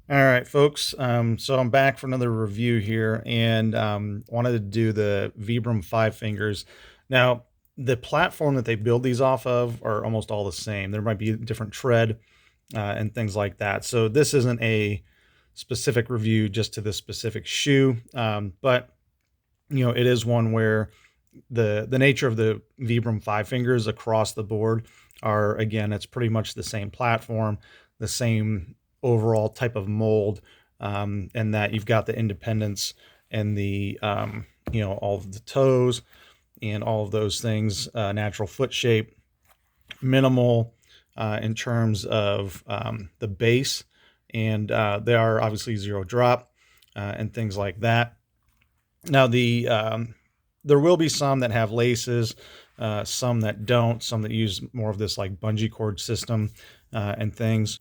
All right, folks. So I'm back for another review here, and wanted to do the Vibram Fivefingers. Now, the platform that they build these off of are almost all the same. There might be a different tread and things like that. So this isn't a specific review just to this specific shoe, but it is one where the nature of the Vibram Fivefingers across the board are, again, it's pretty much the same platform, the same overall type of mold, and that you've got the independence and the all of the toes and all of those things, natural foot shape, minimal in terms of the base, and they are obviously zero drop and things like that. Now there will be some that have laces, some that don't, some that use more of this like bungee cord system and things.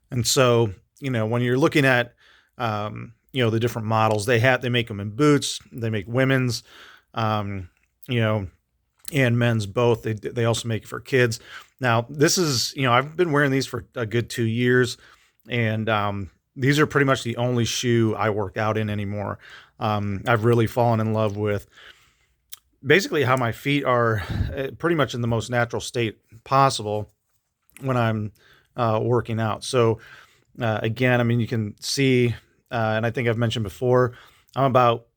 And so, when you're looking at, the different models they make them in boots, they make women's, um, you know, and men's both. They also make it for kids. Now, this is, I've been wearing these for a good 2 years, and these are pretty much the only shoe I work out in anymore. I've really fallen in love with basically how my feet are pretty much in the most natural state possible when I'm working out. So, again, I mean, you can see, and I think I've mentioned before, I'm about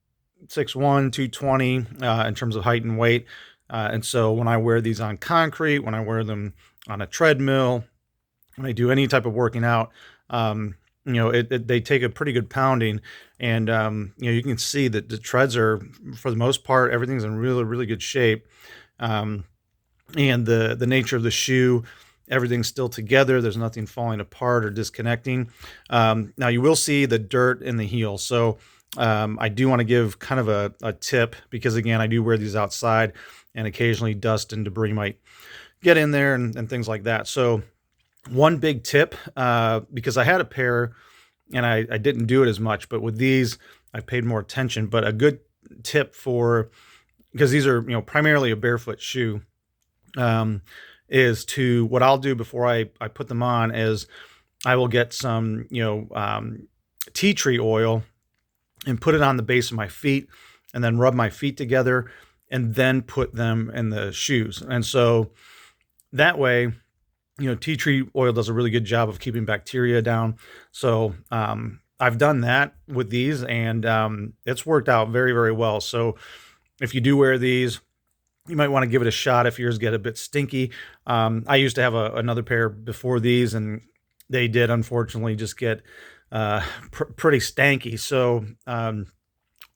6'1", 220 in terms of height and weight. And so when I wear these on concrete, when I wear them on a treadmill, when I do any type of working out, they take a pretty good pounding, and you can see that the treads are, for the most part, everything's in really, really good shape. Um, and the nature of the shoe, everything's still together. There's nothing falling apart or disconnecting. Now you will see the dirt in the heel. So I do want to give kind of a tip, because again, I do wear these outside, and occasionally dust and debris might get in there and things like that. So one big tip, because I had a pair and I didn't do it as much, but with these, I paid more attention. But a good tip because these are, primarily a barefoot shoe, is to, what I'll do before I put them on is I will get some, tea tree oil and put it on the base of my feet, and then rub my feet together and then put them in the shoes. And so that way, tea tree oil does a really good job of keeping bacteria down. So I've done that with these, and it's worked out very, very well. So if you do wear these, you might want to give it a shot if yours get a bit stinky. I used to have another pair before these, and they did unfortunately just get pretty stanky. So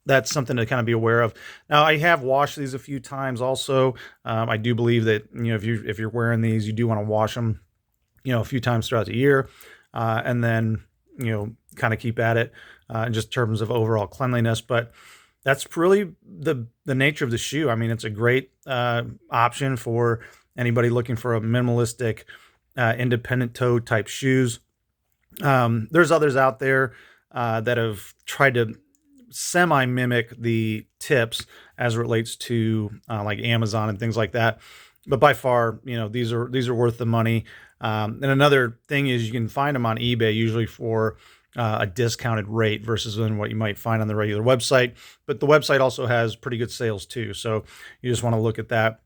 that's something to kind of be aware of. Now, I have washed these a few times also. I do believe that, if you're wearing these, you do want to wash them, a few times throughout the year, and then, kind of keep at it in just terms of overall cleanliness. But that's really the nature of the shoe. I mean, it's a great option for anybody looking for a minimalistic, independent toe type shoes. There's others out there that have tried to semi mimic the tips as it relates to like Amazon and things like that. But by far, these are worth the money. And another thing is, you can find them on eBay usually for a discounted rate versus than what you might find on the regular website. But the website also has pretty good sales too. So you just want to look at that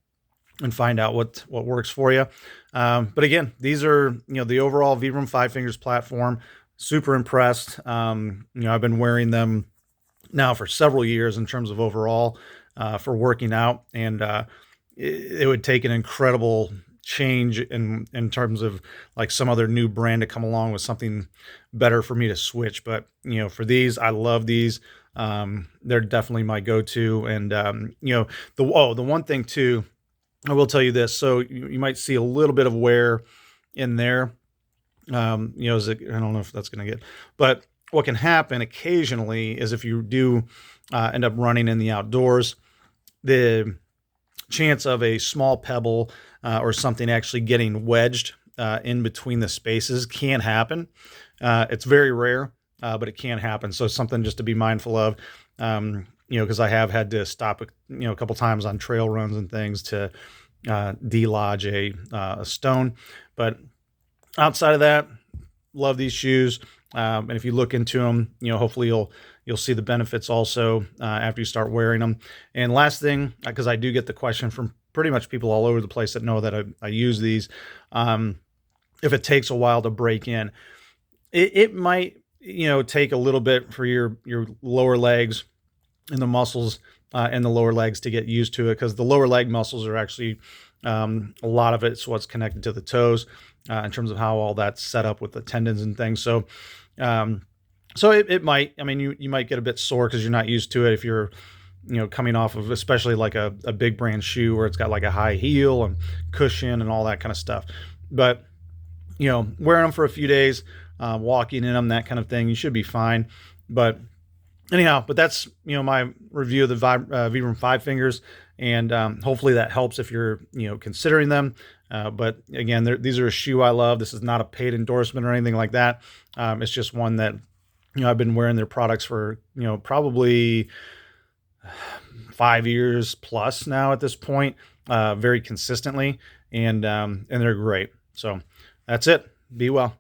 and find out what works for you. But again, these are, the overall Vibram Fivefingers platform. Super impressed. I've been wearing them now for several years in terms of overall for working out, and it would take an incredible change in terms of like some other new brand to come along with something better for me to switch. But for these, I love these. They're definitely my go-to. And the one thing too, I will tell you this. So you might see a little bit of wear in there. I don't know if that's going to get, but what can happen occasionally is if you do end up running in the outdoors, the chance of a small pebble or something actually getting wedged in between the spaces can happen. It's very rare, but it can happen. So something just to be mindful of, because I have had to stop, a couple times on trail runs and things to delodge a stone. But outside of that, love these shoes. And if you look into them, hopefully you'll see the benefits also after you start wearing them. And last thing, because I do get the question from pretty much people all over the place that know that I use these, if it takes a while to break in, it might, take a little bit for your lower legs and the muscles in the lower legs to get used to it, because the lower leg muscles are actually a lot of it's what's connected to the toes in terms of how all that's set up with the tendons and things. So it might, I mean, you might get a bit sore because you're not used to it if you're coming off of especially like a big brand shoe where it's got like a high heel and cushion and all that kind of stuff. But wearing them for a few days, walking in them, that kind of thing, you should be fine. But anyhow, but that's my review of the Vibram Five Fingers, and hopefully that helps if you're considering them. But again, these are a shoe I love. This is not a paid endorsement or anything like that. It's just one that I've been wearing their products for probably 5 years plus now at this point, very consistently, and they're great. So that's it. Be well.